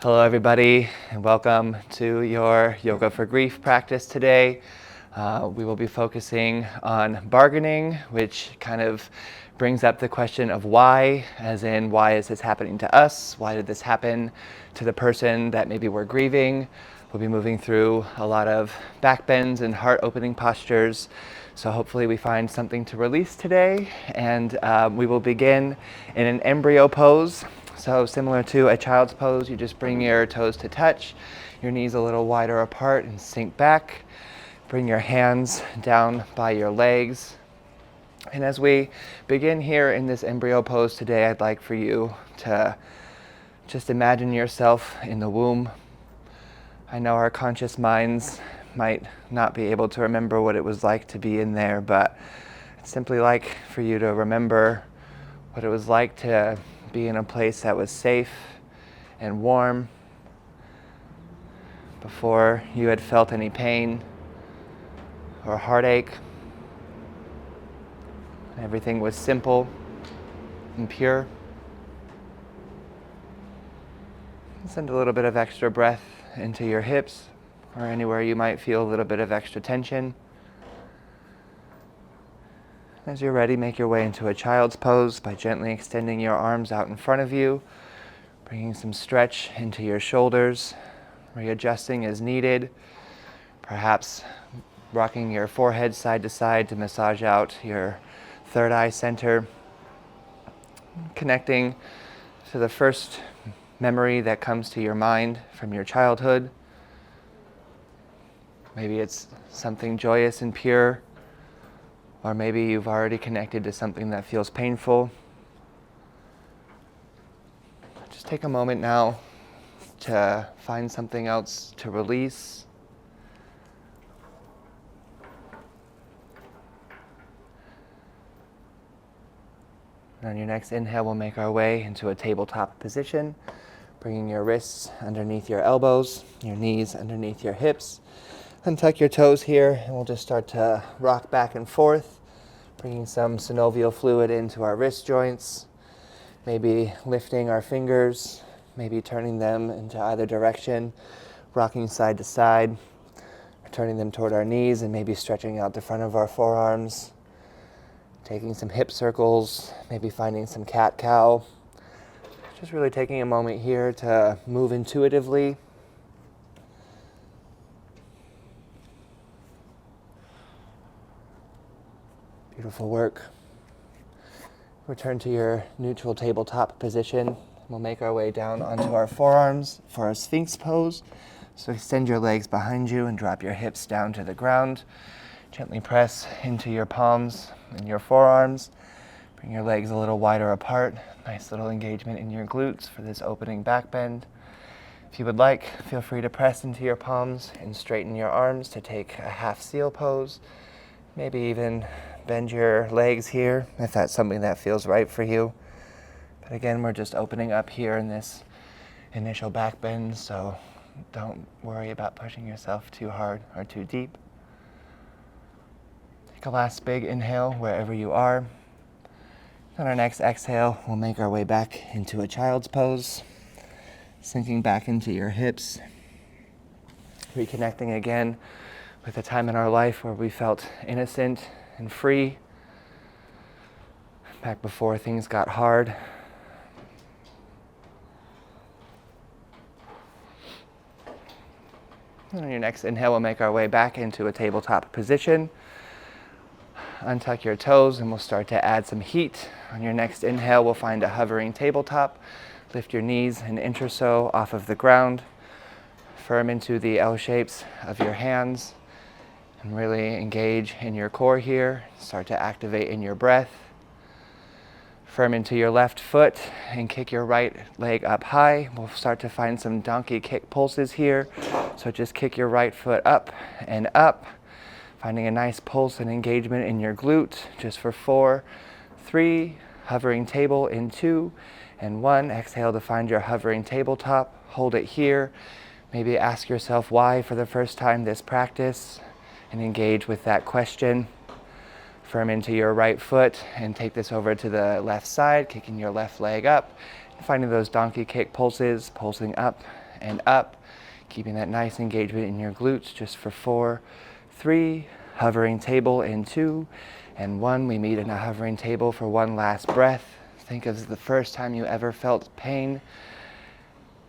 Hello everybody, and welcome to your Yoga for Grief practice today. We will be focusing on bargaining, which kind of brings up the question of why, as in why is this happening to us? Why did this happen to the person that maybe we're grieving? We'll be moving through a lot of backbends and heart-opening postures. So hopefully we find something to release today, and we will begin in an embryo pose. So similar to a child's pose, you just bring your toes to touch, your knees a little wider apart and sink back. Bring your hands down by your legs. And as we begin here in this embryo pose today, I'd like for you to just imagine yourself in the womb. I know our conscious minds might not be able to remember what it was like to be in there, but I'd simply like for you to remember what it was like to be in a place that was safe and warm before you had felt any pain or heartache. Everything was simple and pure. Send a little bit of extra breath into your hips or anywhere you might feel a little bit of extra tension. As you're ready, make your way into a child's pose by gently extending your arms out in front of you, bringing some stretch into your shoulders, readjusting as needed, perhaps rocking your forehead side to side to massage out your third eye center, connecting to the first memory that comes to your mind from your childhood. Maybe it's something joyous and pure, or maybe you've already connected to something that feels painful. Just take a moment now to find something else to release. And on your next inhale, we'll make our way into a tabletop position, bringing your wrists underneath your elbows, your knees underneath your hips. Untuck your toes here, and we'll just start to rock back and forth, bringing some synovial fluid into our wrist joints, maybe lifting our fingers, maybe turning them into either direction, rocking side to side, turning them toward our knees, and maybe stretching out the front of our forearms, taking some hip circles, maybe finding some cat-cow. Just really taking a moment here to move intuitively. Beautiful work. Return to your neutral tabletop position. We'll make our way down onto our forearms for our Sphinx pose. So extend your legs behind you and drop your hips down to the ground. Gently press into your palms and your forearms. Bring your legs a little wider apart. Nice little engagement in your glutes for this opening back bend. If you would like, feel free to press into your palms and straighten your arms to take a half seal pose. Maybe even bend your legs here if that's something that feels right for you. But again, we're just opening up here in this initial back bend, so don't worry about pushing yourself too hard or too deep. Take a last big inhale wherever you are. On our next exhale, we'll make our way back into a child's pose, sinking back into your hips, reconnecting again with a time in our life where we felt innocent and free, back before things got hard. And on your next inhale, we'll make our way back into a tabletop position. Untuck your toes and we'll start to add some heat. On your next inhale, we'll find a hovering tabletop. Lift your knees an inch or so off of the ground. Firm into the L shapes of your hands. And really engage in your core here. Start to activate in your breath. Firm into your left foot and kick your right leg up high. We'll start to find some donkey kick pulses here. So just kick your right foot up and up. Finding a nice pulse and engagement in your glute, just for 4, 3, hovering table in 2, and 1. Exhale to find your hovering tabletop. Hold it here. Maybe ask yourself why for the first time this practice, and engage with that question. Firm into your right foot and take this over to the left side, kicking your left leg up, and finding those donkey kick pulses, pulsing up and up, keeping that nice engagement in your glutes just for 4, 3, hovering table in 2, and 1. We meet in a hovering table for one last breath. Think of the first time you ever felt pain.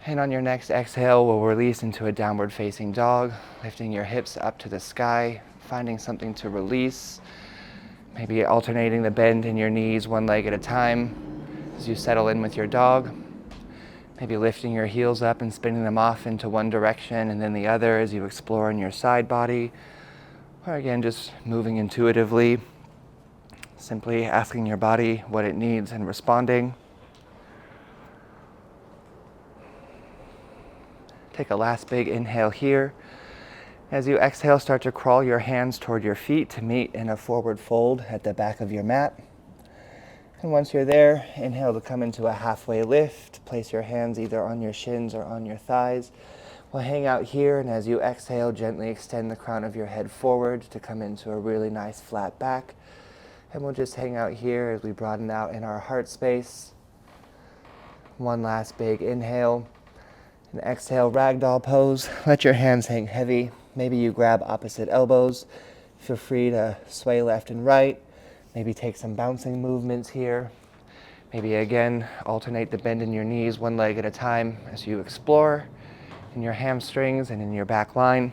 And on your next exhale, we'll release into a downward facing dog, lifting your hips up to the sky, finding something to release, maybe alternating the bend in your knees one leg at a time as you settle in with your dog. Maybe lifting your heels up and spinning them off into one direction and then the other as you explore in your side body. Or again, just moving intuitively, simply asking your body what it needs and responding. Take a last big inhale here. As you exhale, start to crawl your hands toward your feet to meet in a forward fold at the back of your mat. And once you're there, inhale to come into a halfway lift. Place your hands either on your shins or on your thighs. We'll hang out here, and as you exhale, gently extend the crown of your head forward to come into a really nice flat back. And we'll just hang out here as we broaden out in our heart space. One last big inhale. And exhale, ragdoll pose. Let your hands hang heavy. Maybe you grab opposite elbows. Feel free to sway left and right. Maybe take some bouncing movements here. Maybe again, alternate the bend in your knees one leg at a time as you explore in your hamstrings and in your back line.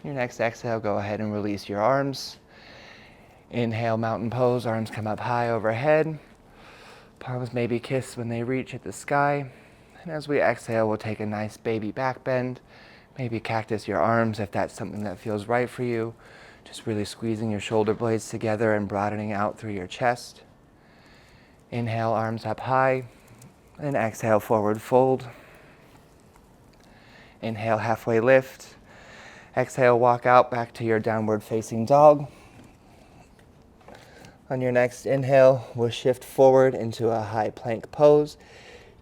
Your next exhale, go ahead and release your arms. Inhale, mountain pose, arms come up high overhead. Palms maybe kiss when they reach at the sky. And as we exhale, we'll take a nice baby back bend. Maybe cactus your arms if that's something that feels right for you. Just really squeezing your shoulder blades together and broadening out through your chest. Inhale, arms up high. And exhale, forward fold. Inhale, halfway lift. Exhale, walk out back to your downward facing dog. On your next inhale, we'll shift forward into a high plank pose.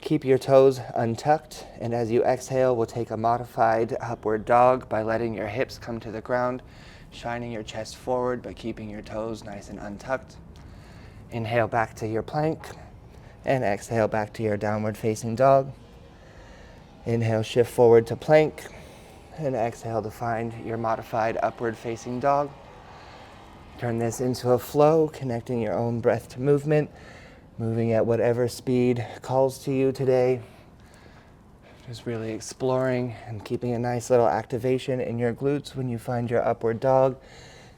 Keep your toes untucked, and as you exhale, we'll take a modified upward dog by letting your hips come to the ground, shining your chest forward, but keeping your toes nice and untucked. Inhale back to your plank, and exhale back to your downward facing dog. Inhale, shift forward to plank, and exhale to find your modified upward facing dog. Turn this into a flow, connecting your own breath to movement, moving at whatever speed calls to you today. Just really exploring and keeping a nice little activation in your glutes when you find your upward dog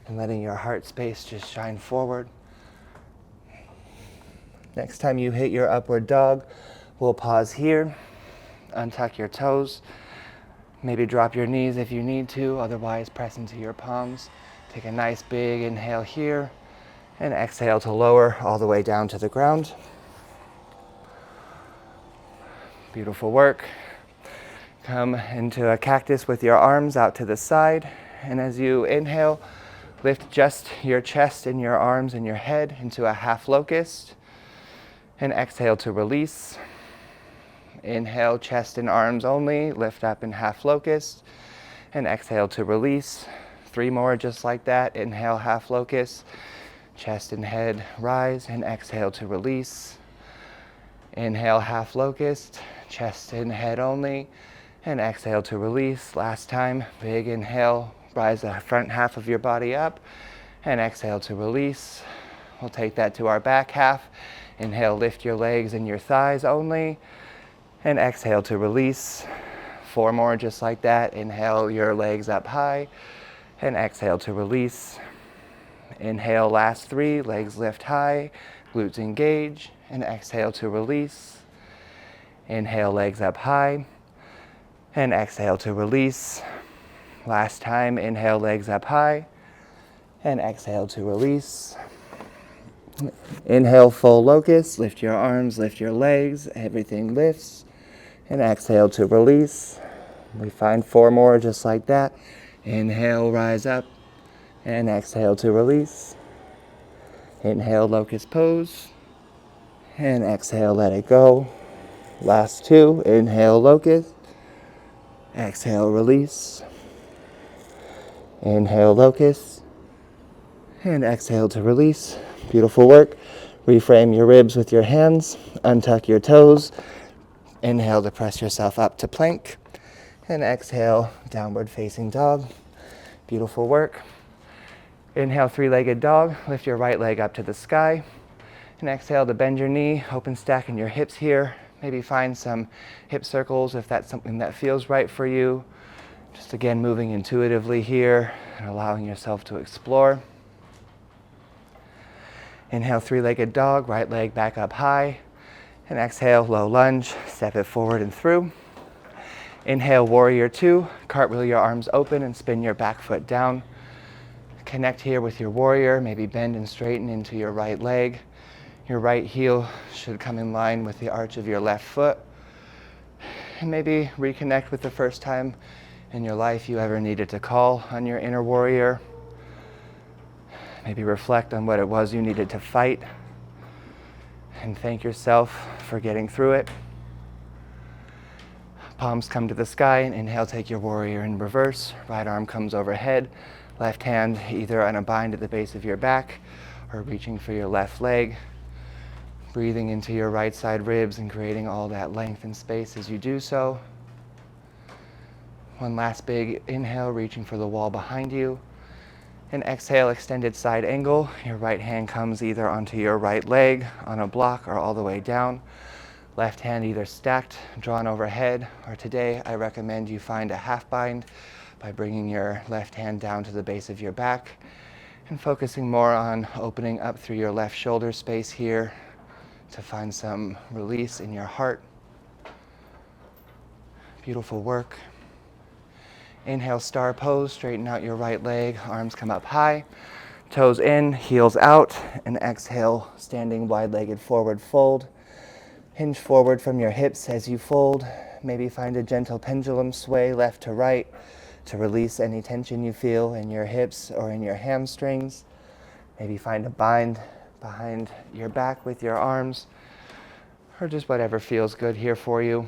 and letting your heart space just shine forward. Next time you hit your upward dog, we'll pause here, untuck your toes, maybe drop your knees if you need to, otherwise press into your palms. Take a nice big inhale here and exhale to lower all the way down to the ground. Beautiful work. Come into a cactus with your arms out to the side. And as you inhale, lift just your chest and your arms and your head into a half locust. And exhale to release. Inhale, chest and arms only. Lift up in half locust. And exhale to release. 3 more just like that. Inhale, half locust. Chest and head rise, and exhale to release. Inhale, half locust. Chest and head only. And exhale to release. Last time, big inhale. Rise the front half of your body up. And exhale to release. We'll take that to our back half. Inhale, lift your legs and your thighs only. And exhale to release. 4 more just like that. Inhale, your legs up high. And exhale to release. Inhale, last 3, legs lift high, glutes engage, and exhale to release. Inhale, legs up high, and exhale to release. Last time, inhale, legs up high, and exhale to release. Inhale, full locust, lift your arms, lift your legs, everything lifts, and exhale to release. We find 4 more just like that. Inhale, rise up, and exhale to release. Inhale, locust pose, and exhale, let it go. Last 2, inhale, locust, exhale, release. Inhale, locust, and exhale to release. Beautiful work. Reframe your ribs with your hands, untuck your toes. Inhale to press yourself up to plank, and exhale, downward facing dog. Beautiful work. Inhale, three-legged dog. Lift your right leg up to the sky. And exhale to bend your knee, open stack in your hips here. Maybe find some hip circles if that's something that feels right for you. Just again, moving intuitively here and allowing yourself to explore. Inhale, three-legged dog, right leg back up high. And exhale, low lunge, step it forward and through. Inhale, warrior two, cartwheel your arms open and spin your back foot down. Connect here with your warrior, maybe bend and straighten into your right leg. Your right heel should come in line with the arch of your left foot. And maybe reconnect with the first time in your life you ever needed to call on your inner warrior. Maybe reflect on what it was you needed to fight and thank yourself for getting through it. Palms come to the sky and inhale, take your warrior in reverse. Right arm comes overhead, left hand either on a bind at the base of your back or reaching for your left leg. Breathing into your right side ribs and creating all that length and space as you do so. One last big inhale, reaching for the wall behind you. And exhale, extended side angle. Your right hand comes either onto your right leg on a block or all the way down. Left hand either stacked, drawn overhead, or today I recommend you find a half bind by bringing your left hand down to the base of your back and focusing more on opening up through your left shoulder space here to find some release in your heart. Beautiful work. Inhale, star pose, straighten out your right leg, arms come up high, toes in, heels out, and exhale, standing wide-legged forward fold. Hinge forward from your hips as you fold. Maybe find a gentle pendulum sway left to right to release any tension you feel in your hips or in your hamstrings. Maybe find a bind behind your back with your arms, or just whatever feels good here for you.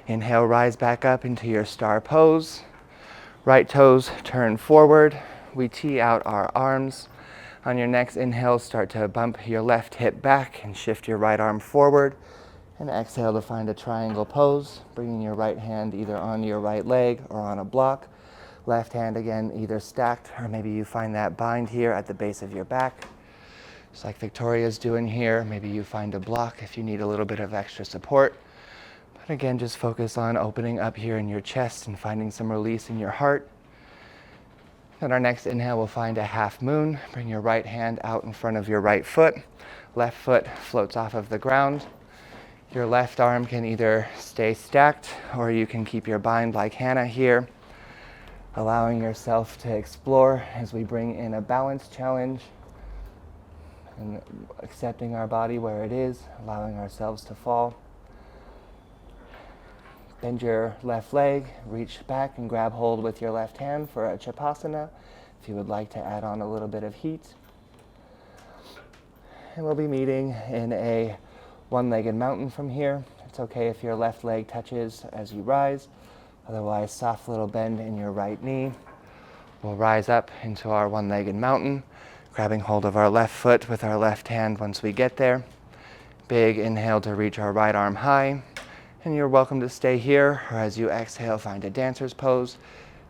Inhale, rise back up into your star pose. Right toes turn forward. We tee out our arms. On your next inhale, start to bump your left hip back and shift your right arm forward. And exhale to find a triangle pose, bringing your right hand either on your right leg or on a block. Left hand again either stacked, or maybe you find that bind here at the base of your back. Just like Victoria's doing here, maybe you find a block if you need a little bit of extra support. But again, just focus on opening up here in your chest and finding some release in your heart. Then our next inhale, we'll find a half moon. Bring your right hand out in front of your right foot. Left foot floats off of the ground. Your left arm can either stay stacked or you can keep your bind like Hannah here, allowing yourself to explore as we bring in a balance challenge and accepting our body where it is, allowing ourselves to fall. Bend your left leg, reach back and grab hold with your left hand for a Chapasana if you would like to add on a little bit of heat. And we'll be meeting in a one-legged mountain from here. It's okay if your left leg touches as you rise. Otherwise, soft little bend in your right knee. We'll rise up into our one-legged mountain, grabbing hold of our left foot with our left hand once we get there. Big inhale to reach our right arm high. And you're welcome to stay here, or as you exhale, find a dancer's pose,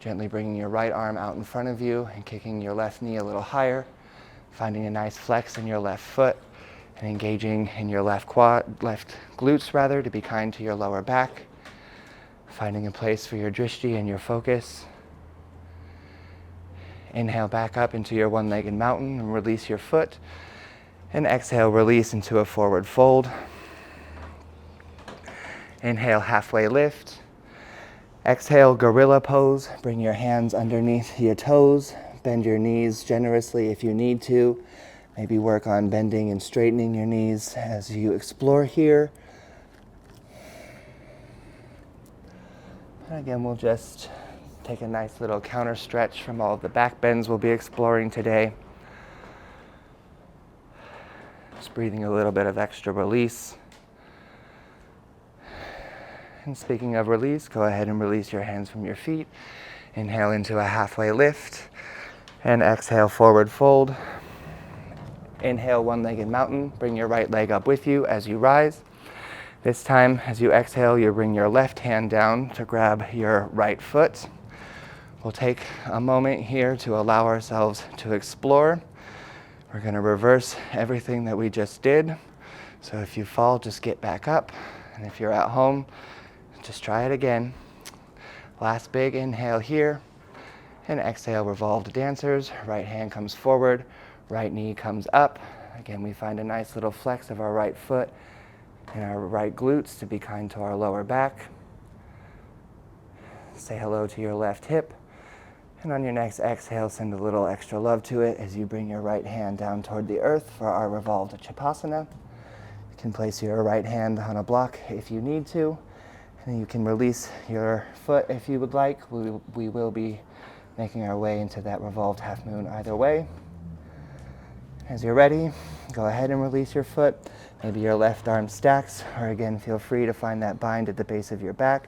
gently bringing your right arm out in front of you and kicking your left knee a little higher, finding a nice flex in your left foot and engaging in your left glutes to be kind to your lower back, finding a place for your drishti and your focus. Inhale back up into your one-legged mountain and release your foot, and exhale, release into a forward fold. Inhale, halfway lift. Exhale, gorilla pose. Bring your hands underneath your toes. Bend your knees generously if you need to. Maybe work on bending and straightening your knees as you explore here. And again, we'll just take a nice little counter stretch from all of the back bends we'll be exploring today. Just breathing a little bit of extra release. And speaking of release, go ahead and release your hands from your feet. Inhale into a halfway lift. And exhale, forward fold. Inhale, one-legged mountain. Bring your right leg up with you as you rise. This time, as you exhale, you bring your left hand down to grab your right foot. We'll take a moment here to allow ourselves to explore. We're going to reverse everything that we just did. So if you fall, just get back up. And if you're at home, just try it again. Last big inhale here. And exhale, revolved dancers. Right hand comes forward, right knee comes up. Again, we find a nice little flex of our right foot and our right glutes to be kind to our lower back. Say hello to your left hip. And on your next exhale, send a little extra love to it as you bring your right hand down toward the earth for our revolved Chapasana. You can place your right hand on a block if you need to. And you can release your foot if you would like. We will be making our way into that revolved half moon either way. As you're ready, go ahead and release your foot. Maybe your left arm stacks, or again, feel free to find that bind at the base of your back.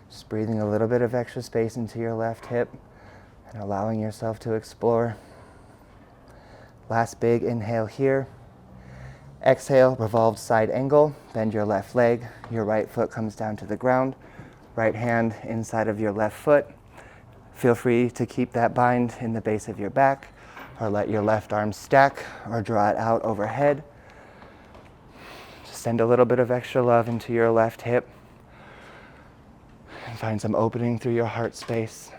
Just breathing a little bit of extra space into your left hip and allowing yourself to explore. Last big inhale here. Exhale, revolved side angle. Bend your left leg. Your right foot comes down to the ground. Right hand inside of your left foot. Feel free to keep that bind in the base of your back, or let your left arm stack or draw it out overhead. Just send a little bit of extra love into your left hip and find some opening through your heart space.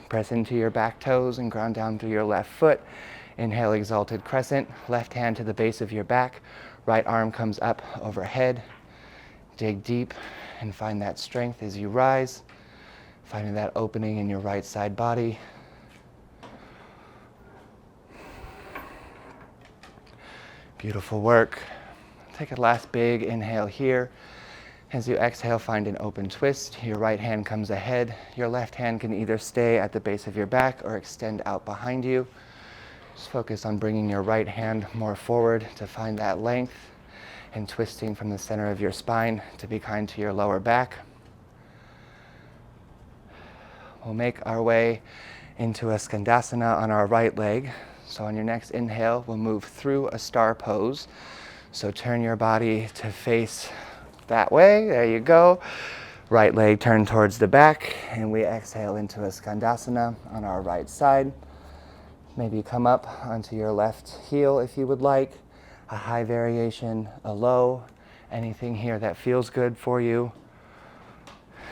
Press into your back toes and ground down through your left foot. Inhale, exalted crescent. Left hand to the base of your back. Right arm comes up overhead. Dig deep and find that strength as you rise, finding that opening in your right side body. Beautiful work. Take a last big inhale here. As you exhale, find an open twist. Your right hand comes ahead. Your left hand can either stay at the base of your back or extend out behind you. Just focus on bringing your right hand more forward to find that length, and twisting from the center of your spine to be kind to your lower back. We'll make our way into a Skandasana on our right leg. So on your next inhale, we'll move through a star pose. So turn your body to face that way. There you go. Right leg turned towards the back, and we exhale into a Skandasana on our right side. Maybe come up onto your left heel if you would like. A high variation, a low, anything here that feels good for you.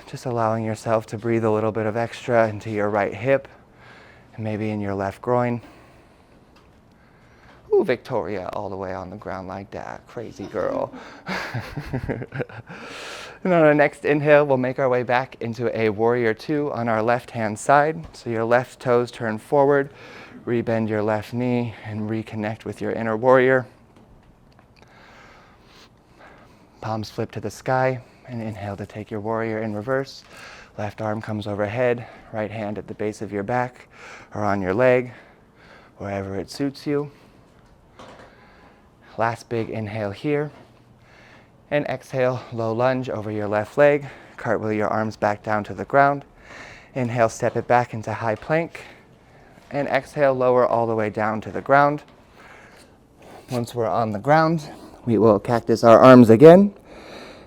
Just allowing yourself to breathe a little bit of extra into your right hip and maybe in your left groin. Ooh, Victoria, all the way on the ground like that. Crazy girl. And on our next inhale, we'll make our way back into a warrior two on our left-hand side. So your left toes turn forward, rebend your left knee, and reconnect with your inner warrior. Palms flip to the sky, and inhale to take your warrior in reverse. Left arm comes overhead, right hand at the base of your back or on your leg, wherever it suits you. Last big inhale here. And exhale, low lunge over your left leg. Cartwheel your arms back down to the ground. Inhale, step it back into high plank. And exhale, lower all the way down to the ground. Once we're on the ground, we will cactus our arms again.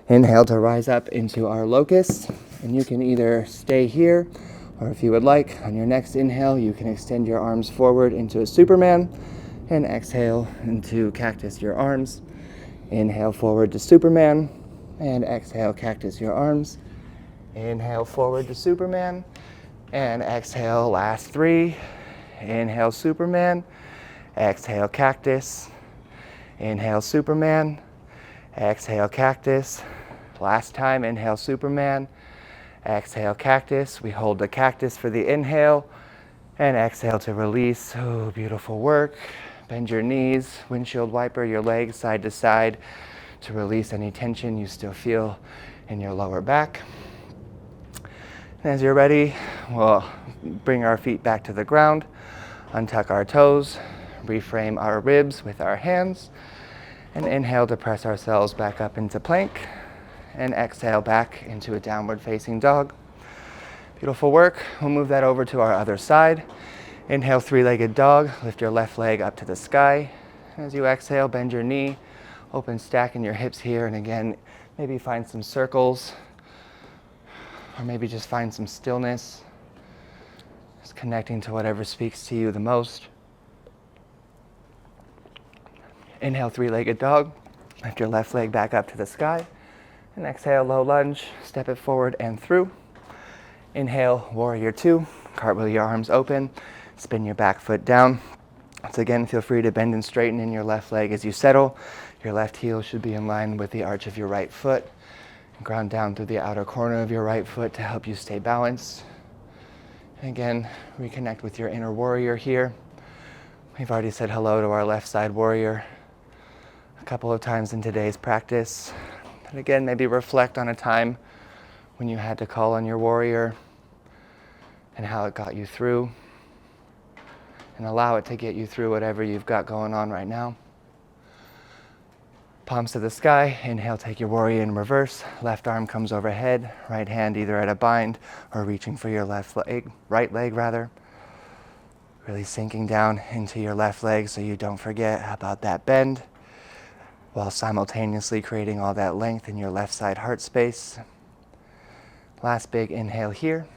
Inhale to rise up into our locust. And you can either stay here, or if you would like, on your next inhale, you can extend your arms forward into a Superman. And exhale into cactus your arms. Inhale forward to Superman. And exhale, cactus your arms. Inhale forward to Superman. And exhale, last three. Inhale, Superman. Exhale, cactus. Inhale, Superman. Exhale, cactus. Last time, inhale, Superman. Exhale, cactus. We hold the cactus for the inhale. And exhale to release. Oh, beautiful work. Bend your knees, windshield wiper your legs side to side to release any tension you still feel in your lower back. And as you're ready, we'll bring our feet back to the ground, untuck our toes, reframe our ribs with our hands, and inhale to press ourselves back up into plank, and exhale back into a downward facing dog. Beautiful work. We'll move that over to our other side. Inhale, three-legged dog. Lift your left leg up to the sky. As you exhale, bend your knee. Open, stacking your hips here. And again, maybe find some circles. Or maybe just find some stillness. Just connecting to whatever speaks to you the most. Inhale, three-legged dog. Lift your left leg back up to the sky. And exhale, low lunge. Step it forward and through. Inhale, warrior two. Cartwheel your arms open. Spin your back foot down. Once again, feel free to bend and straighten in your left leg as you settle. Your left heel should be in line with the arch of your right foot. Ground down through the outer corner of your right foot to help you stay balanced. And again, reconnect with your inner warrior here. We've already said hello to our left side warrior a couple of times in today's practice. And again, maybe reflect on a time when you had to call on your warrior and how it got you through. And allow it to get you through whatever you've got going on right now. Palms to the sky. Inhale, take your warrior in reverse. Left arm comes overhead. Right hand either at a bind or reaching for your right leg rather. Really sinking down into your left leg so you don't forget about that bend, while simultaneously creating all that length in your left side heart space. Last big inhale here.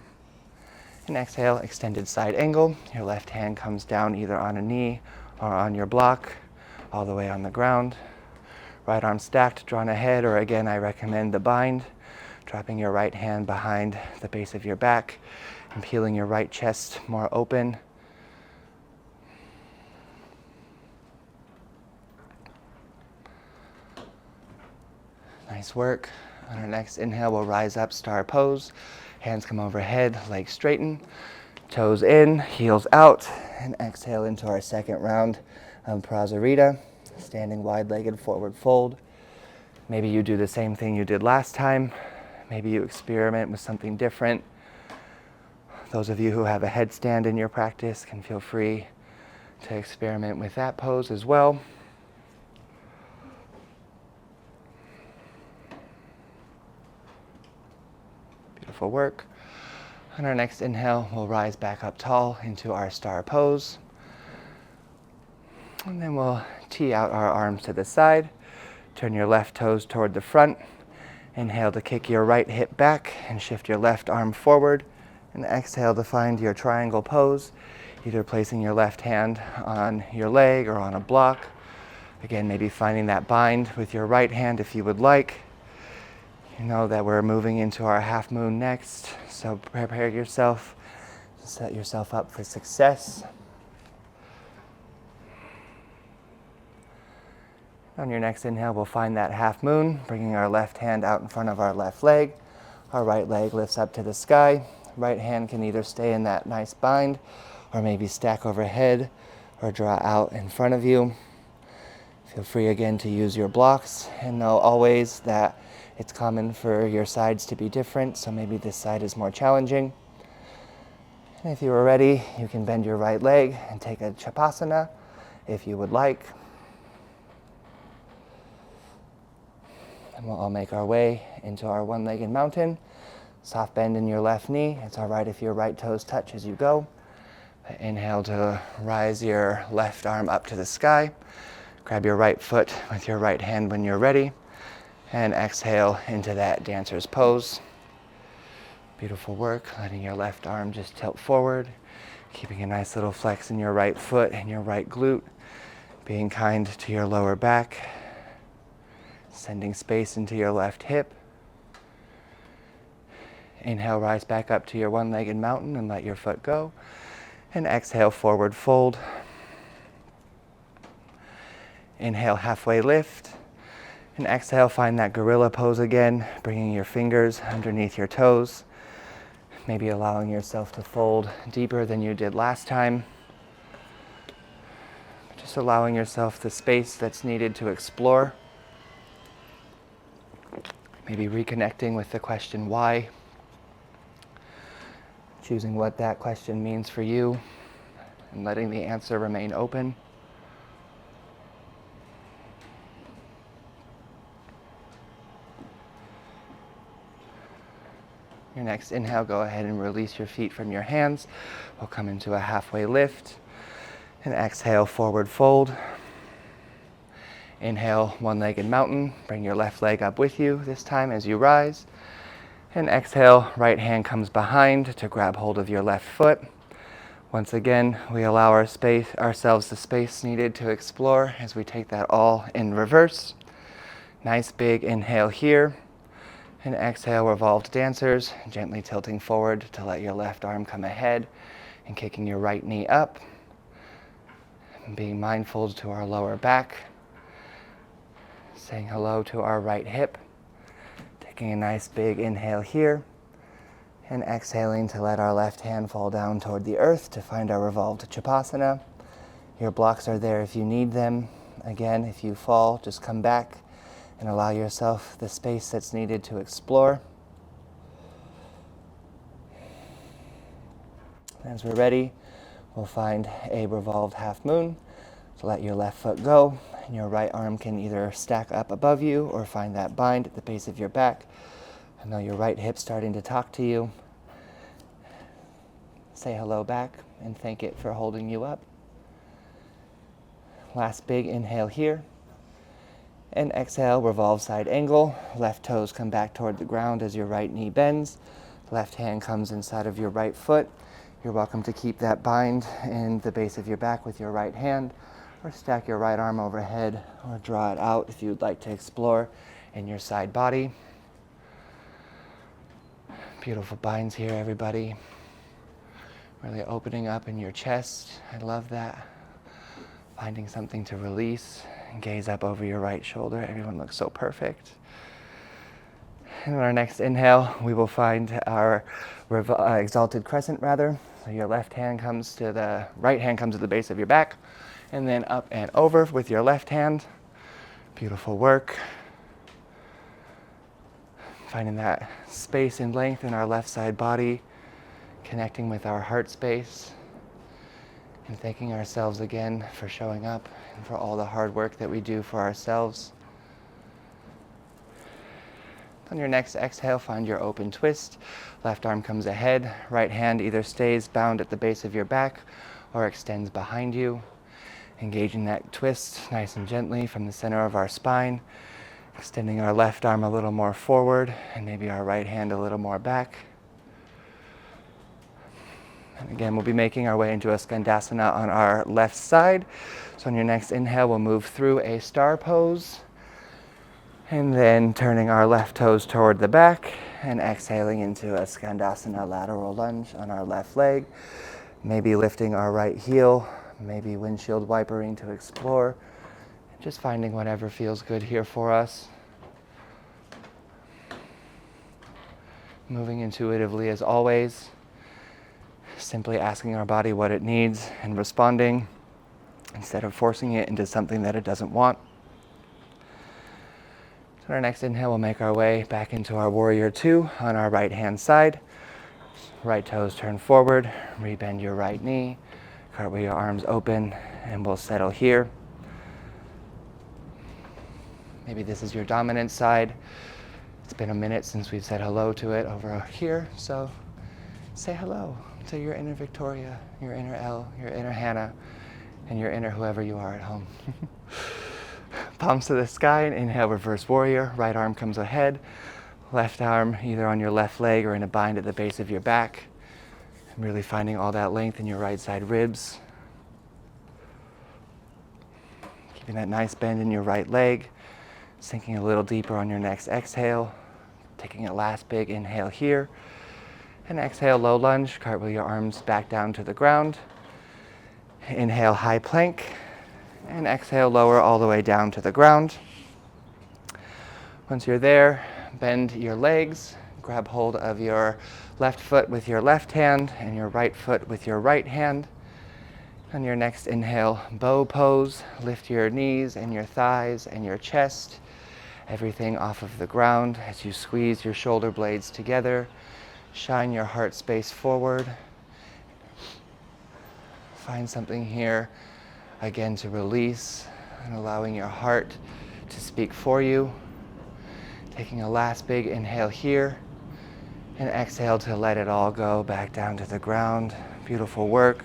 And exhale, extended side angle. Your left hand comes down either on a knee or on your block, all the way on the ground. Right arm stacked, drawn ahead, or again, I recommend the bind. Dropping your right hand behind the base of your back and peeling your right chest more open. Nice work. On our next inhale, we'll rise up, star pose. Hands come overhead, legs straighten. Toes in, heels out. And exhale into our second round of Prasarita. Standing wide-legged forward fold. Maybe you do the same thing you did last time. Maybe you experiment with something different. Those of you who have a headstand in your practice can feel free to experiment with that pose as well. Beautiful work. On our next inhale, we'll rise back up tall into our star pose. And then we'll tee out our arms to the side. Turn your left toes toward the front. Inhale to kick your right hip back and shift your left arm forward. And exhale to find your triangle pose, either placing your left hand on your leg or on a block. Again, maybe finding that bind with your right hand if you would like. You know that we're moving into our half moon next, so prepare yourself to set yourself up for success. On your next inhale, we'll find that half moon, bringing our left hand out in front of our left leg. Our right leg lifts up to the sky. Right hand can either stay in that nice bind or maybe stack overhead or draw out in front of you. Feel free again to use your blocks, and know always that it's common for your sides to be different, so maybe this side is more challenging. And if you are ready, you can bend your right leg and take a Chapasana if you would like. And we'll all make our way into our one-legged mountain. Soft bend in your left knee. It's all right if your right toes touch as you go. Inhale to rise your left arm up to the sky. Grab your right foot with your right hand when you're ready. And exhale into that dancer's pose. Beautiful work, letting your left arm just tilt forward, keeping a nice little flex in your right foot and your right glute, being kind to your lower back, sending space into your left hip. Inhale, rise back up to your one-legged mountain and let your foot go. And exhale, forward fold. Inhale, halfway lift. And exhale, find that gorilla pose again, bringing your fingers underneath your toes, maybe allowing yourself to fold deeper than you did last time. Just allowing yourself the space that's needed to explore. Maybe reconnecting with the question why, choosing what that question means for you, and letting the answer remain open. Your your next inhale, go ahead and release your feet from your hands. We'll come into a halfway lift. And exhale, forward fold. Inhale, one-legged mountain. Bring your left leg up with you this time as you rise. And exhale, right hand comes behind to grab hold of your left foot. Once again, we allow ourselves the space needed to explore as we take that all in reverse. Nice big inhale here. And exhale, revolved dancers, gently tilting forward to let your left arm come ahead and kicking your right knee up. And being mindful to our lower back. Saying hello to our right hip. Taking a nice big inhale here. And exhaling to let our left hand fall down toward the earth to find our revolved Chapasana. Your blocks are there if you need them. Again, if you fall, just come back and allow yourself the space that's needed to explore. As we're ready, we'll find a revolved half moon. So let your left foot go, and your right arm can either stack up above you or find that bind at the base of your back. I know your right hip's starting to talk to you. Say hello back and thank it for holding you up. Last big inhale here. And exhale, revolve side angle. Left toes come back toward the ground as your right knee bends. Left hand comes inside of your right foot. You're welcome to keep that bind in the base of your back with your right hand, or stack your right arm overhead, or draw it out if you'd like to explore in your side body. Beautiful binds here, everybody. Really opening up in your chest. I love that. Finding something to release and gaze up over your right shoulder. Everyone looks so perfect. And on our next inhale, we will find our exalted crescent rather. So your right hand comes to the base of your back, and then up and over with your left hand. Beautiful work. Finding that space and length in our left side body, connecting with our heart space, and thanking ourselves again for showing up and for all the hard work that we do for ourselves. On your next exhale, find your open twist. Left arm comes ahead, right hand either stays bound at the base of your back or extends behind you. Engaging that twist nice and gently from the center of our spine. Extending our left arm a little more forward and maybe our right hand a little more back. And again, we'll be making our way into a Skandasana on our left side. So on your next inhale, we'll move through a star pose. And then turning our left toes toward the back and exhaling into a Skandasana lateral lunge on our left leg. Maybe lifting our right heel, maybe windshield wipering to explore. Just finding whatever feels good here for us. Moving intuitively as always. Simply asking our body what it needs and responding instead of forcing it into something that it doesn't want. So on our next inhale, we'll make our way back into our warrior two on our right hand side. Right toes turn forward, rebend your right knee, cartwheel your arms open, and we'll settle here. Maybe this is your dominant side. It's been a minute since we've said hello to it over here, so say hello to your inner Victoria, your inner Elle, your inner Hannah, and your inner whoever you are at home. Palms to the sky and inhale, reverse warrior. Right arm comes ahead. Left arm either on your left leg or in a bind at the base of your back. And really finding all that length in your right side ribs. Keeping that nice bend in your right leg. Sinking a little deeper on your next exhale. Taking a last big inhale here. And exhale, low lunge. Cartwheel your arms back down to the ground. Inhale, high plank. And exhale, lower all the way down to the ground. Once you're there, bend your legs. Grab hold of your left foot with your left hand and your right foot with your right hand. On your next inhale, bow pose. Lift your knees and your thighs and your chest. Everything off of the ground as you squeeze your shoulder blades together. Shine your heart space forward. Find something here, again, to release and allowing your heart to speak for you. Taking a last big inhale here. And exhale to let it all go back down to the ground. Beautiful work.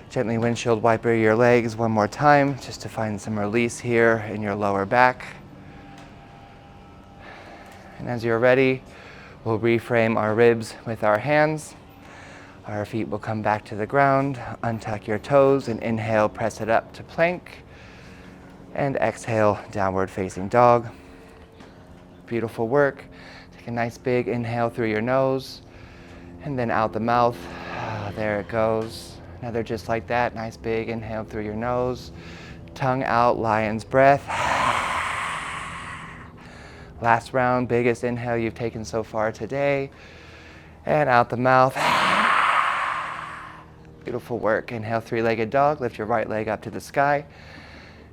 Gently windshield wiper your legs one more time just to find some release here in your lower back. And as you're ready, we'll reframe our ribs with our hands. Our feet will come back to the ground. Untuck your toes and inhale, press it up to plank. And exhale, downward facing dog. Beautiful work. Take a nice big inhale through your nose and then out the mouth. There it goes. Another just like that. Nice big inhale through your nose. Tongue out, lion's breath. Last round, biggest inhale you've taken so far today. And out the mouth. Beautiful work. Inhale, three-legged dog. Lift your right leg up to the sky.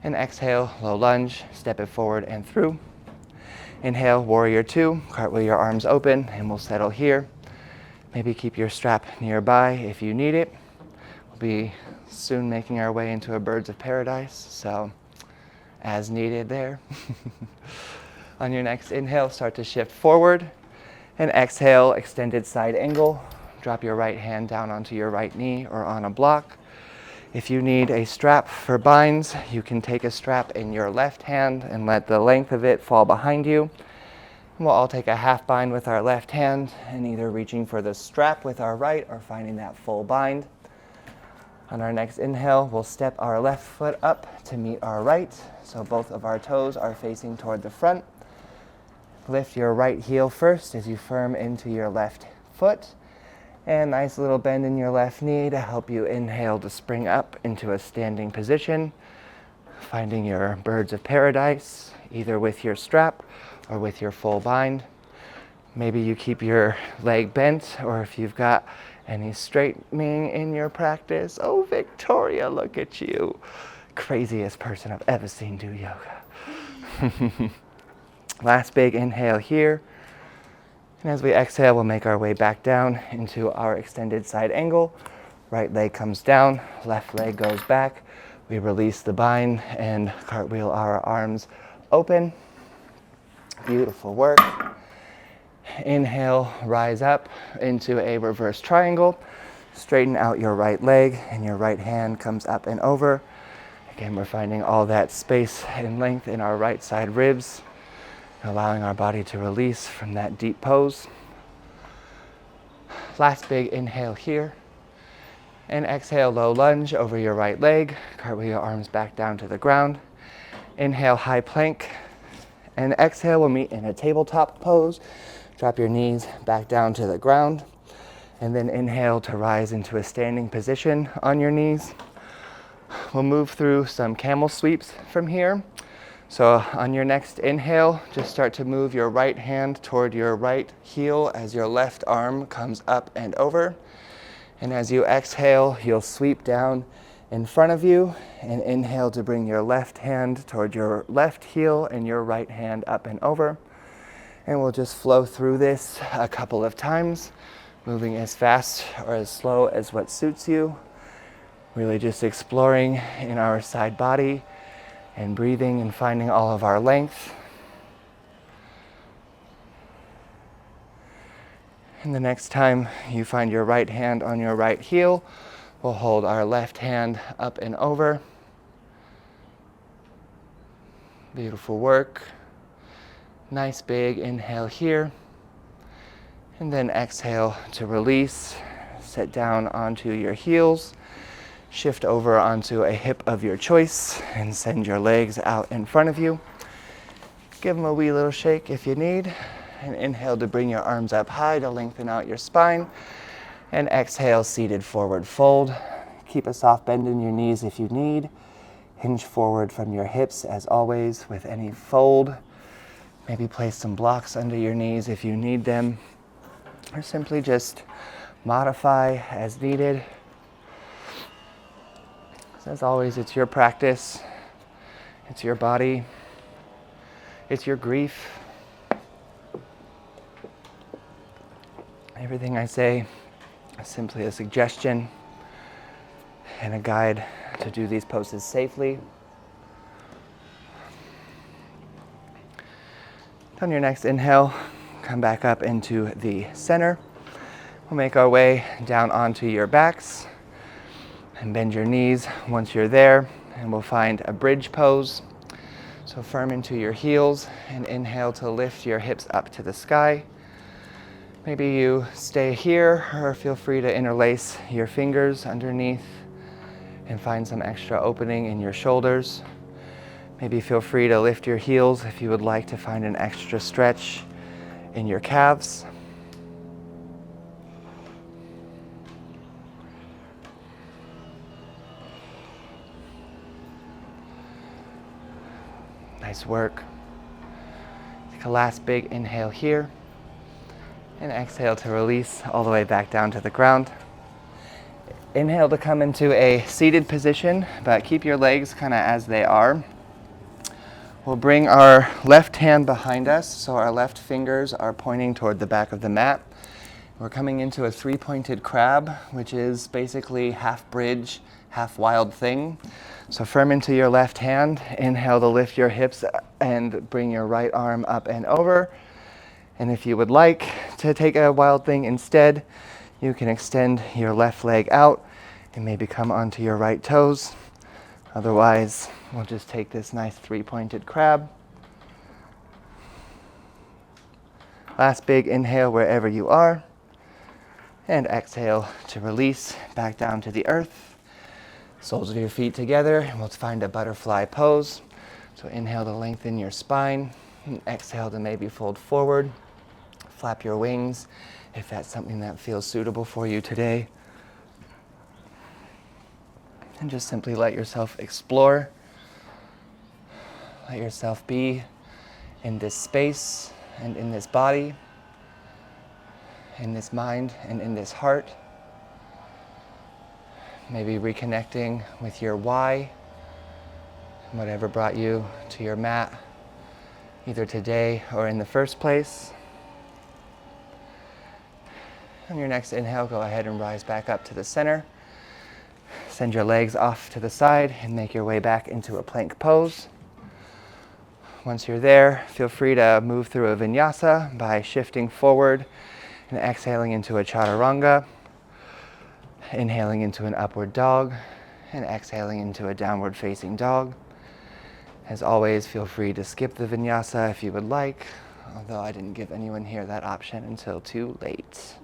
And exhale, low lunge. Step it forward and through. Inhale, warrior two. Cartwheel your arms open and we'll settle here. Maybe keep your strap nearby if you need it. We'll be soon making our way into a birds of paradise, so as needed there. On your next inhale, start to shift forward. And exhale, extended side angle. Drop your right hand down onto your right knee or on a block. If you need a strap for binds, you can take a strap in your left hand and let the length of it fall behind you. And we'll all take a half bind with our left hand and either reaching for the strap with our right or finding that full bind. On our next inhale, we'll step our left foot up to meet our right, so both of our toes are facing toward the front. Lift your right heel first as you firm into your left foot. And nice little bend in your left knee to help you inhale to spring up into a standing position. Finding your birds of paradise, either with your strap or with your full bind. Maybe you keep your leg bent, or if you've got any straightening in your practice. Oh, Victoria, look at you. Craziest person I've ever seen do yoga. Last big inhale here. And as we exhale, we'll make our way back down into our extended side angle. Right leg comes down, left leg goes back. We release the bind and cartwheel our arms open. Beautiful work. Inhale, rise up into a reverse triangle. Straighten out your right leg and your right hand comes up and over. Again, we're finding all that space and length in our right side ribs, allowing our body to release from that deep pose. Last big inhale here. And exhale, low lunge over your right leg. Cartwheel your arms back down to the ground. Inhale, high plank. And exhale, we'll meet in a tabletop pose. Drop your knees back down to the ground. And then inhale to rise into a standing position on your knees. We'll move through some camel sweeps from here. So on your next inhale, just start to move your right hand toward your right heel as your left arm comes up and over. And as you exhale, you'll sweep down in front of you and inhale to bring your left hand toward your left heel and your right hand up and over. And we'll just flow through this a couple of times, moving as fast or as slow as what suits you. Really just exploring in our side body and breathing and finding all of our length. And the next time you find your right hand on your right heel, we'll hold our left hand up and over. Beautiful work. Nice big inhale here. And then exhale to release. Sit down onto your heels. Shift over onto a hip of your choice and send your legs out in front of you. Give them a wee little shake if you need. And inhale to bring your arms up high to lengthen out your spine. And exhale, seated forward fold. Keep a soft bend in your knees if you need. Hinge forward from your hips as always with any fold. Maybe place some blocks under your knees if you need them. Or simply just modify as needed. As always, it's your practice, it's your body, it's your grief. Everything I say is simply a suggestion and a guide to do these poses safely. On your next inhale, come back up into the center. We'll make our way down onto your backs and bend your knees once you're there, and we'll find a bridge pose. So firm into your heels and inhale to lift your hips up to the sky. Maybe you stay here or feel free to interlace your fingers underneath and find some extra opening in your shoulders. Maybe feel free to lift your heels if you would like to find an extra stretch in your calves. Nice work. Take a last big inhale here and exhale to release all the way back down to the ground. Inhale to come into a seated position, but keep your legs kind of as they are. We'll bring our left hand behind us, so our left fingers are pointing toward the back of the mat. We're coming into a three-pointed crab, which is basically half bridge, half wild thing. So firm into your left hand, inhale to lift your hips and bring your right arm up and over. And if you would like to take a wild thing instead, you can extend your left leg out and maybe come onto your right toes. Otherwise, we'll just take this nice three-pointed crab. Last big inhale wherever you are. And exhale to release back down to the earth. Soles of your feet together, and we'll find a butterfly pose. So inhale to lengthen your spine, and exhale to maybe fold forward. Flap your wings if that's something that feels suitable for you today. And just simply let yourself explore. Let yourself be in this space and in this body, in this mind and in this heart. Maybe reconnecting with your why, whatever brought you to your mat, either today or in the first place. On your next inhale, go ahead and rise back up to the center. Send your legs off to the side and make your way back into a plank pose. Once you're there, feel free to move through a vinyasa by shifting forward and exhaling into a chaturanga. Inhaling into an upward dog and exhaling into a downward facing dog. As always, feel free to skip the vinyasa if you would like, although I didn't give anyone here that option until too late.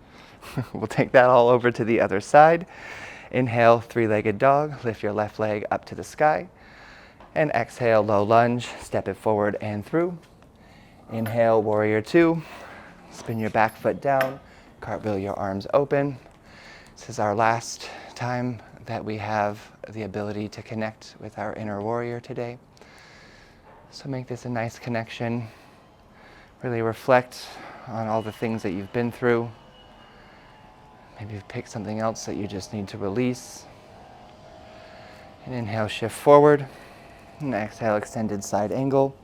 We'll take that all over to the other side. Inhale, three-legged dog, lift your left leg up to the sky. And exhale, low lunge, step it forward and through. Inhale, warrior two, spin your back foot down, cartwheel your arms open. This is our last time that we have the ability to connect with our inner warrior today. So make this a nice connection. Really reflect on all the things that you've been through. Maybe pick something else that you just need to release. And inhale, shift forward. And exhale, extended side angle.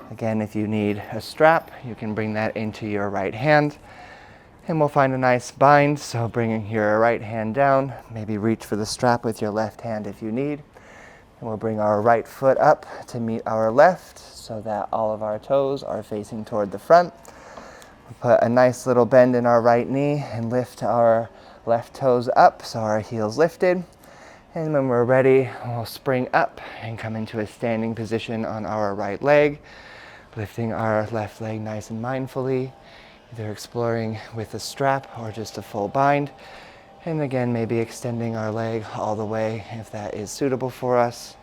Again, if you need a strap, you can bring that into your right hand. And we'll find a nice bind, so bringing your right hand down, maybe reach for the strap with your left hand if you need. And we'll bring our right foot up to meet our left so that all of our toes are facing toward the front. We'll put a nice little bend in our right knee and lift our left toes up so our heel's lifted. And when we're ready, we'll spring up and come into a standing position on our right leg, lifting our left leg nice and mindfully, either exploring with a strap or just a full bind. And again, maybe extending our leg all the way if that is suitable for us.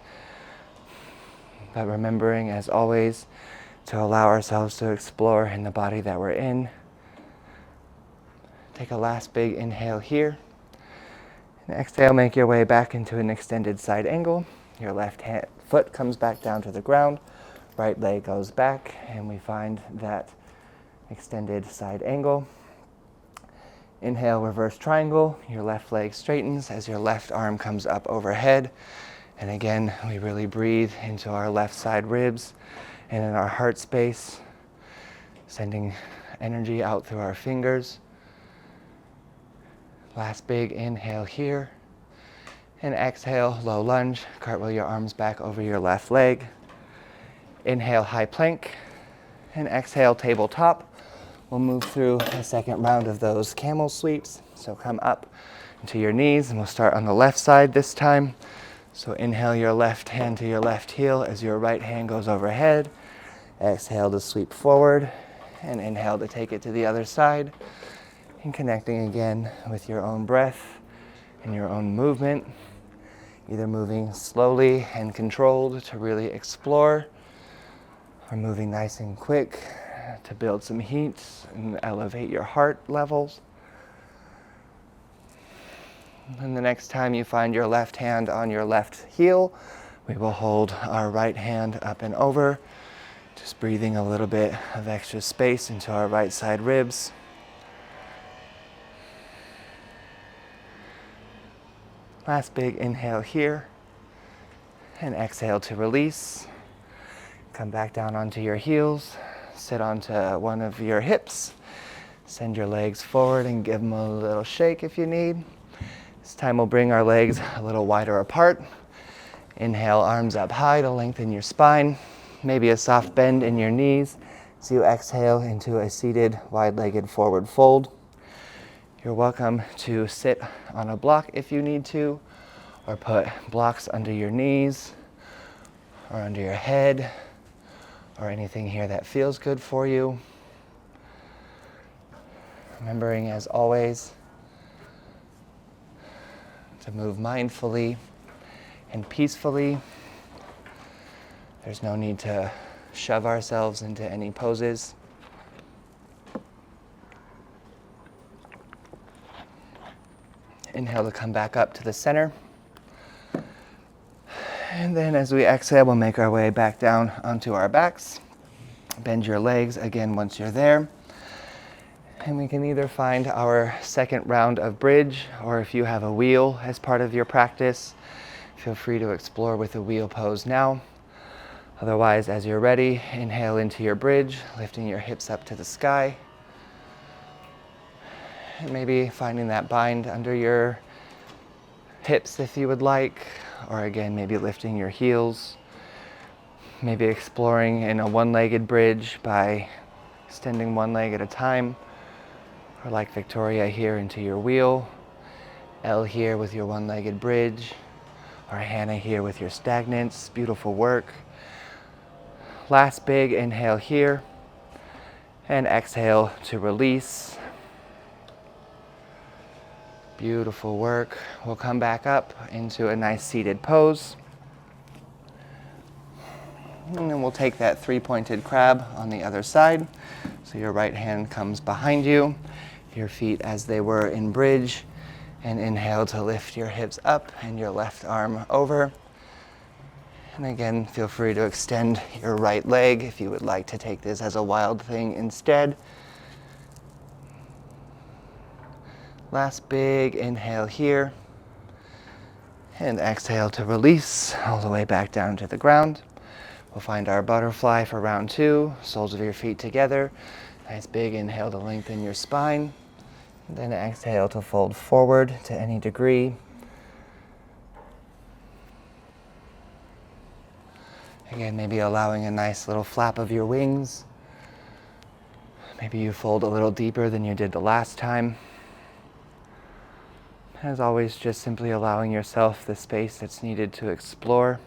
But remembering, as always, to allow ourselves to explore in the body that we're in. Take a last big inhale here. And exhale, make your way back into an extended side angle. Your left foot comes back down to the ground. Right leg goes back, and we find that extended side angle. Inhale, reverse triangle. Your left leg straightens as your left arm comes up overhead. And again, we really breathe into our left side ribs and in our heart space, sending energy out through our fingers. Last big inhale here. And exhale, low lunge. Cartwheel your arms back over your left leg. Inhale, high plank. And exhale, tabletop. We'll move through a second round of those camel sweeps. So come up to your knees, and we'll start on the left side this time. So inhale your left hand to your left heel as your right hand goes overhead. Exhale to sweep forward, and inhale to take it to the other side. And connecting again with your own breath and your own movement, either moving slowly and controlled to really explore, or moving nice and quick to build some heat and elevate your heart levels. And the next time you find your left hand on your left heel, we will hold our right hand up and over, just breathing a little bit of extra space into our right side ribs. Last big inhale here, and exhale to release. Come back down onto your heels, sit onto one of your hips, send your legs forward and give them a little shake if you need. This time we'll bring our legs a little wider apart. Inhale, arms up high to lengthen your spine, maybe a soft bend in your knees as you exhale into a seated wide-legged forward fold. You're welcome to sit on a block if you need to, or put blocks under your knees or under your head, or anything here that feels good for you. Remembering, as always, to move mindfully and peacefully. There's no need to shove ourselves into any poses. Inhale to come back up to the center. And then as we exhale, we'll make our way back down onto our backs. Bend your legs again once you're there. And we can either find our second round of bridge, or if you have a wheel as part of your practice, feel free to explore with a wheel pose now. Otherwise, as you're ready, inhale into your bridge, lifting your hips up to the sky. And maybe finding that bind under your hips if you would like, or again, maybe lifting your heels. Maybe exploring in a one-legged bridge by extending one leg at a time, or like Victoria here into your wheel, L here with your one-legged bridge, or Hannah here with your stagnants. Beautiful work. Last big inhale here, and exhale to release. Beautiful work. We'll come back up into a nice seated pose. And then we'll take that three-pointed crab on the other side. So your right hand comes behind you, your feet as they were in bridge, and inhale to lift your hips up and your left arm over. And again, feel free to extend your right leg if you would like to take this as a wild thing instead. Last big inhale here, and exhale to release all the way back down to the ground. We'll find our butterfly for round two, soles of your feet together. Nice big inhale to lengthen your spine, and then exhale to fold forward to any degree. Again, maybe allowing a nice little flap of your wings. Maybe you fold a little deeper than you did the last time. As always, just simply allowing yourself the space that's needed to explore,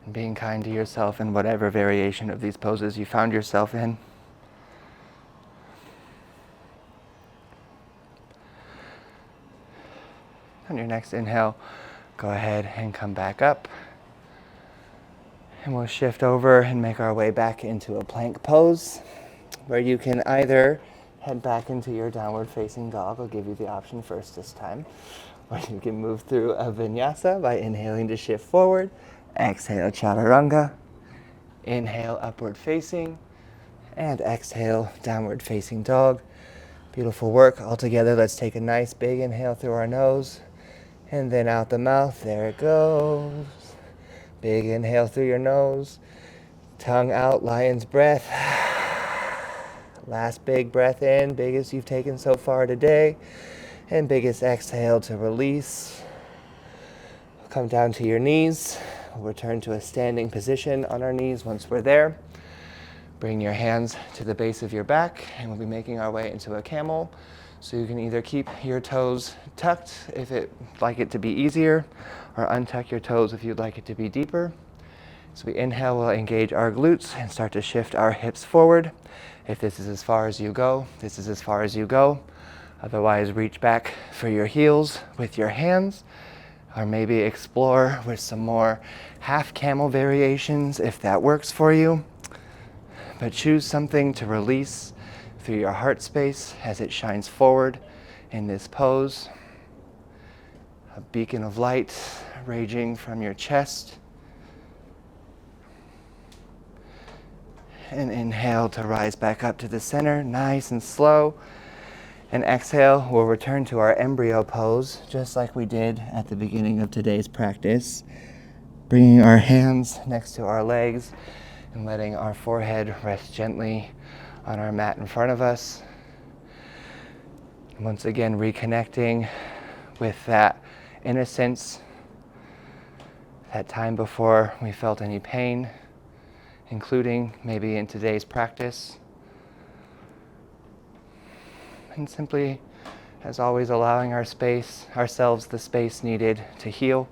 and being kind to yourself in whatever variation of these poses you found yourself in. On your next inhale, go ahead and come back up. And we'll shift over and make our way back into a plank pose, where you can either head back into your downward facing dog. I'll give you the option first this time. Or you can move through a vinyasa by inhaling to shift forward. Exhale, chaturanga. Inhale, upward facing. And exhale, downward facing dog. Beautiful work. All together, let's take a nice big inhale through our nose. And then out the mouth, there it goes. Big inhale through your nose. Tongue out, lion's breath. Last big breath in, biggest you've taken so far today. And biggest exhale to release. Come down to your knees. We'll return to a standing position on our knees once we're there. Bring your hands to the base of your back, and we'll be making our way into a camel. So you can either keep your toes tucked if you'd like it to be easier, or untuck your toes if you'd like it to be deeper. So we inhale, we'll engage our glutes and start to shift our hips forward. If this is as far as you go, this is as far as you go. Otherwise, reach back for your heels with your hands, or maybe explore with some more half camel variations if that works for you. But choose something to release through your heart space as it shines forward in this pose. A beacon of light raging from your chest. And inhale to rise back up to the center, nice and slow. And exhale, we'll return to our embryo pose, just like we did at the beginning of today's practice. Bringing our hands next to our legs and letting our forehead rest gently on our mat in front of us. Once again, reconnecting with that innocence, that time before we felt any pain, including maybe in today's practice. And simply, as always, allowing ourselves the space needed to heal.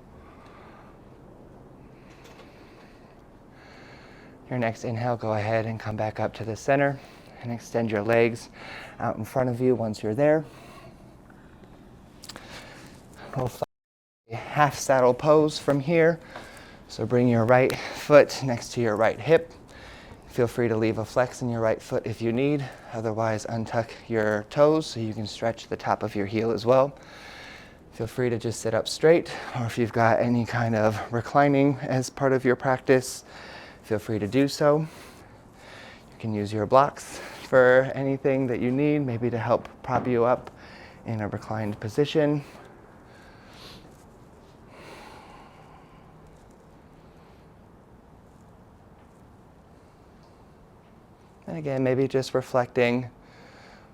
Your next inhale, go ahead and come back up to the center and extend your legs out in front of you once you're there. We'll find a half saddle pose from here. So bring your right foot next to your right hip. Feel free to leave a flex in your right foot if you need. Otherwise, untuck your toes so you can stretch the top of your heel as well. Feel free to just sit up straight, or if you've got any kind of reclining as part of your practice, feel free to do so. You can use your blocks for anything that you need, maybe to help prop you up in a reclined position. And again, maybe just reflecting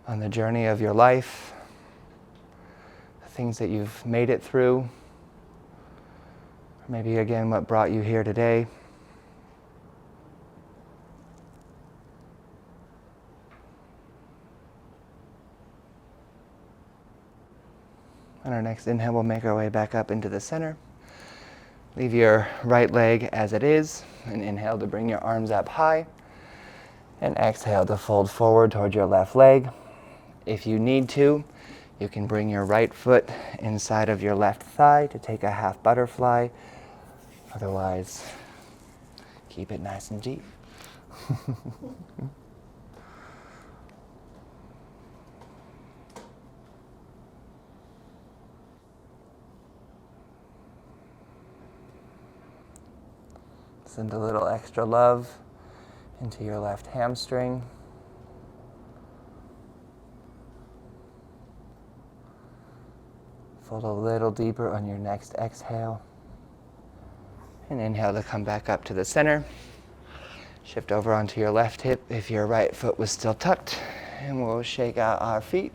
on the journey of your life, the things that you've made it through, or maybe again what brought you here today. On our next inhale, we'll make our way back up into the center. Leave your right leg as it is, and inhale to bring your arms up high. And exhale to fold forward toward your left leg. If you need to, you can bring your right foot inside of your left thigh to take a half butterfly. Otherwise, keep it nice and deep. Send a little extra love into your left hamstring. Fold a little deeper on your next exhale. And inhale to come back up to the center. Shift over onto your left hip if your right foot was still tucked. And we'll shake out our feet.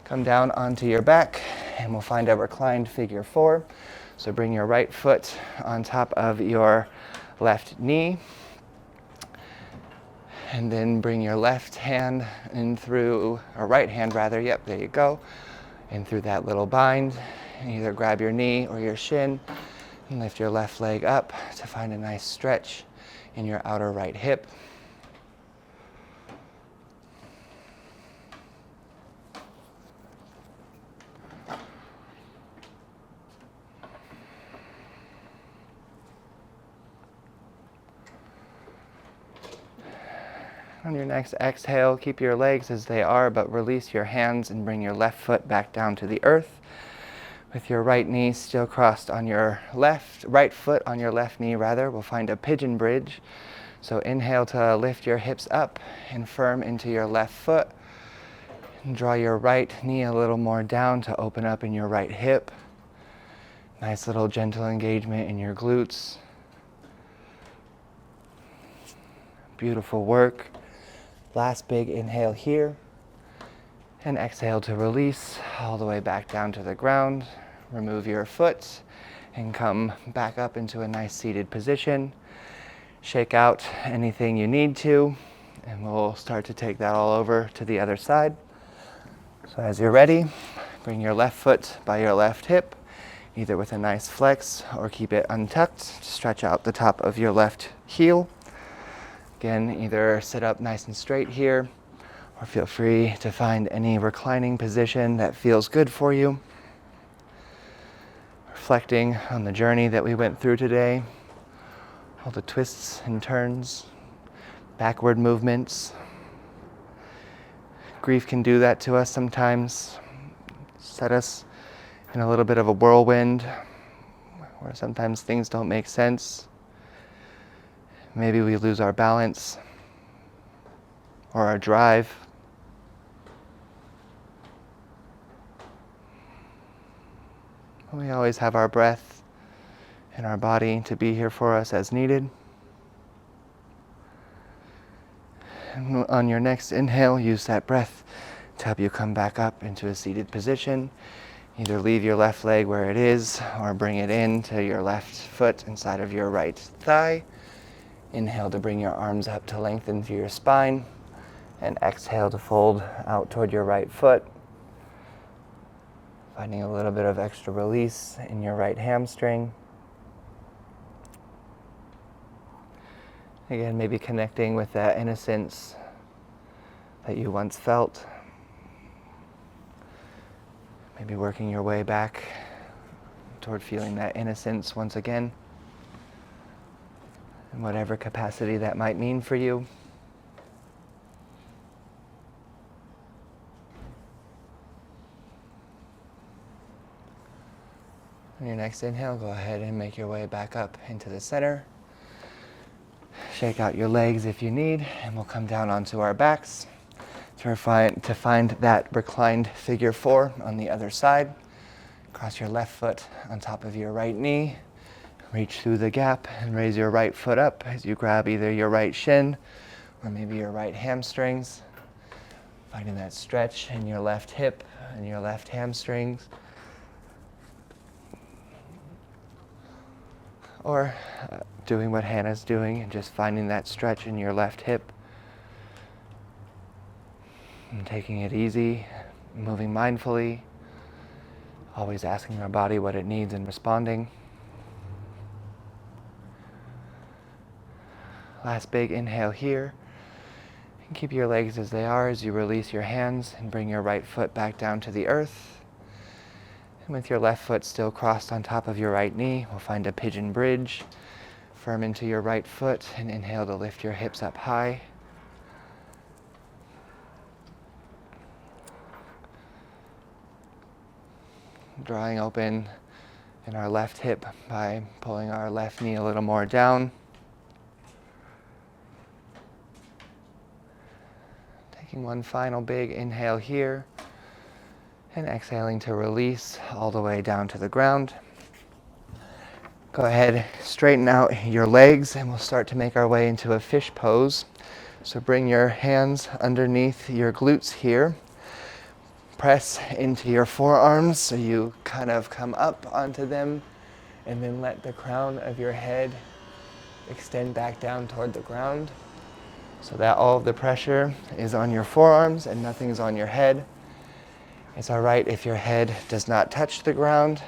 Come down onto your back and we'll find a reclined figure four. So bring your right foot on top of your left knee. And then bring your left hand in through, or right hand rather, yep, there you go. In through that little bind. And either grab your knee or your shin and lift your left leg up to find a nice stretch in your outer right hip. On your next exhale, keep your legs as they are, but release your hands and bring your left foot back down to the earth. With your right knee still crossed on your right foot on your left knee rather, we'll find a pigeon bridge. So inhale to lift your hips up and firm into your left foot. And draw your right knee a little more down to open up in your right hip. Nice little gentle engagement in your glutes. Beautiful work. Last big inhale here, and exhale to release all the way back down to the ground. Remove your foot and come back up into a nice seated position. Shake out anything you need to. And we'll start to take that all over to the other side. So as you're ready, bring your left foot by your left hip, either with a nice flex or keep it untucked. Stretch out the top of your left heel. Again, either sit up nice and straight here, or feel free to find any reclining position that feels good for you. Reflecting on the journey that we went through today, all the twists and turns, backward movements. Grief can do that to us sometimes, set us in a little bit of a whirlwind where sometimes things don't make sense. Maybe we lose our balance or our drive. We always have our breath and our body to be here for us as needed. And on your next inhale, use that breath to help you come back up into a seated position. Either leave your left leg where it is or bring it in to your left foot inside of your right thigh. Inhale to bring your arms up to lengthen through your spine, and exhale to fold out toward your right foot. Finding a little bit of extra release in your right hamstring. Again, maybe connecting with that innocence that you once felt. Maybe working your way back toward feeling that innocence once again, in whatever capacity that might mean for you. On your next inhale, go ahead and make your way back up into the center. Shake out your legs if you need, and we'll come down onto our backs to find that reclined figure four on the other side. Cross your left foot on top of your right knee. Reach through the gap and raise your right foot up as you grab either your right shin or maybe your right hamstrings. Finding that stretch in your left hip and your left hamstrings. Or doing what Hannah's doing and just finding that stretch in your left hip. And taking it easy, moving mindfully, always asking our body what it needs and responding. Last big inhale here. And keep your legs as they are as you release your hands and bring your right foot back down to the earth. And with your left foot still crossed on top of your right knee, we'll find a pigeon bridge. Firm into your right foot and inhale to lift your hips up high. Drawing open in our left hip by pulling our left knee a little more down. Taking one final big inhale here and exhaling to release all the way down to the ground. Go ahead, straighten out your legs, and we'll start to make our way into a fish pose. So bring your hands underneath your glutes here. Press into your forearms so you kind of come up onto them, and then let the crown of your head extend back down toward the ground so that all of the pressure is on your forearms and nothing's on your head. It's all right if your head does not touch the ground.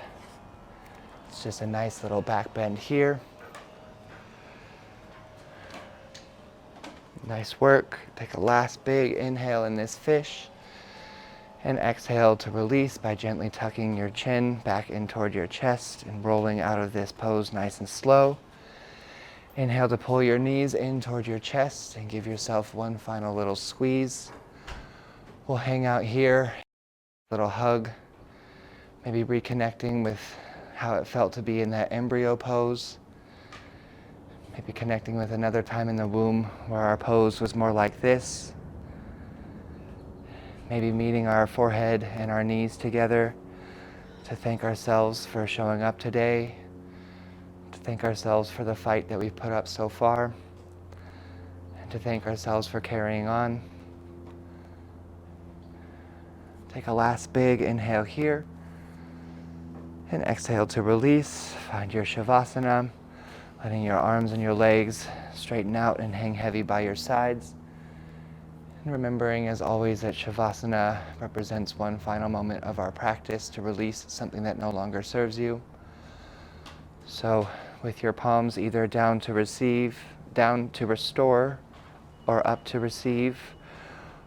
It's just a nice little back bend here. Nice work. Take a last big inhale in this fish. And exhale to release by gently tucking your chin back in toward your chest and rolling out of this pose nice and slow. Inhale to pull your knees in toward your chest and give yourself one final little squeeze. We'll hang out here, little hug, maybe reconnecting with how it felt to be in that embryo pose. Maybe connecting with another time in the womb where our pose was more like this. Maybe meeting our forehead and our knees together to thank ourselves for showing up today, to thank ourselves for the fight that we've put up so far, and to thank ourselves for carrying on. Take a last big inhale here, and exhale to release. Find your Shavasana, letting your arms and your legs straighten out and hang heavy by your sides. And remembering, as always, that Shavasana represents one final moment of our practice to release something that no longer serves you. So with your palms either down to receive, down to restore, or up to receive,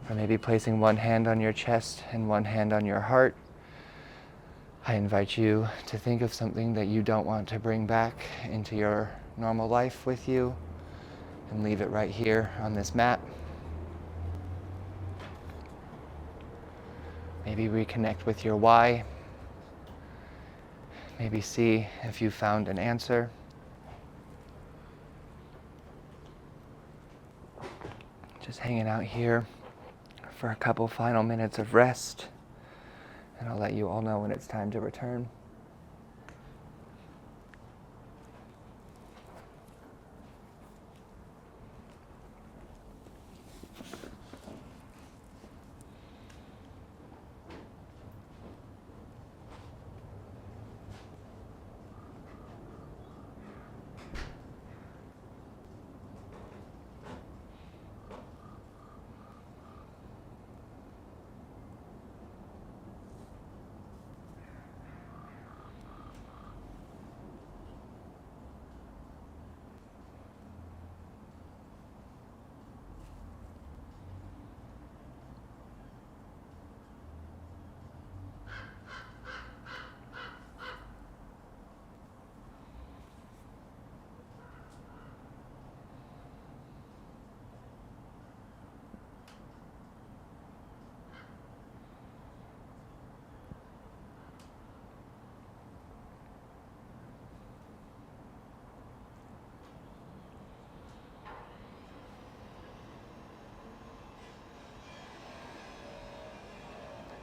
or maybe placing one hand on your chest and one hand on your heart, I invite you to think of something that you don't want to bring back into your normal life with you, and leave it right here on this mat. Maybe reconnect with your why. Maybe see if you found an answer. Just hanging out here for a couple final minutes of rest, and I'll let you all know when it's time to return.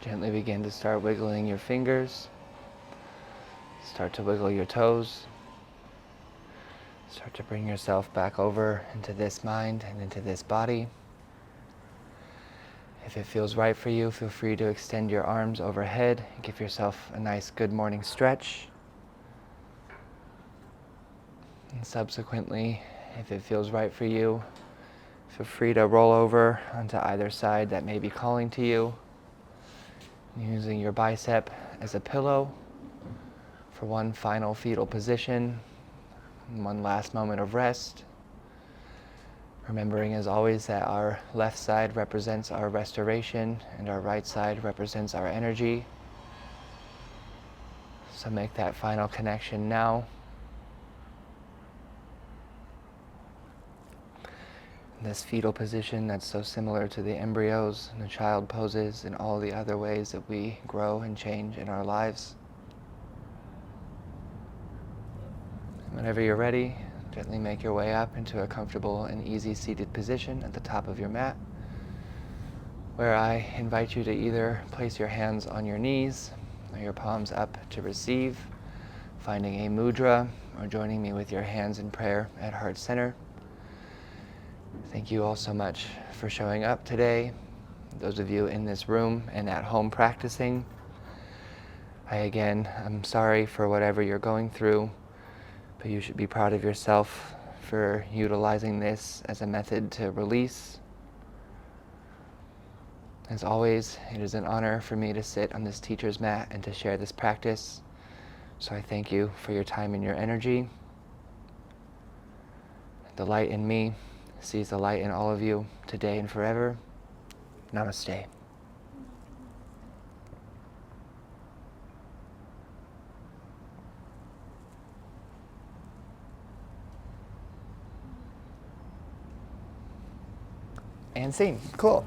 Gently begin to start wiggling your fingers. Start to wiggle your toes. Start to bring yourself back over into this mind and into this body. If it feels right for you, feel free to extend your arms overhead and give yourself a nice good morning stretch. And subsequently, if it feels right for you, feel free to roll over onto either side that may be calling to you, using your bicep as a pillow for one final fetal position, and one last moment of rest. Remembering, as always, that our left side represents our restoration and our right side represents our energy. So make that final connection now. This fetal position that's so similar to the embryos and the child poses and all the other ways that we grow and change in our lives. And whenever you're ready, gently make your way up into a comfortable and easy seated position at the top of your mat, where I invite you to either place your hands on your knees or your palms up to receive, finding a mudra, or joining me with your hands in prayer at heart center. Thank you all so much for showing up today. Those of you in this room and at home practicing, I'm sorry for whatever you're going through, but you should be proud of yourself for utilizing this as a method to release. As always, it is an honor for me to sit on this teacher's mat and to share this practice. So I thank you for your time and your energy. The light in me sees the light in all of you today and forever. Namaste. And scene. Cool.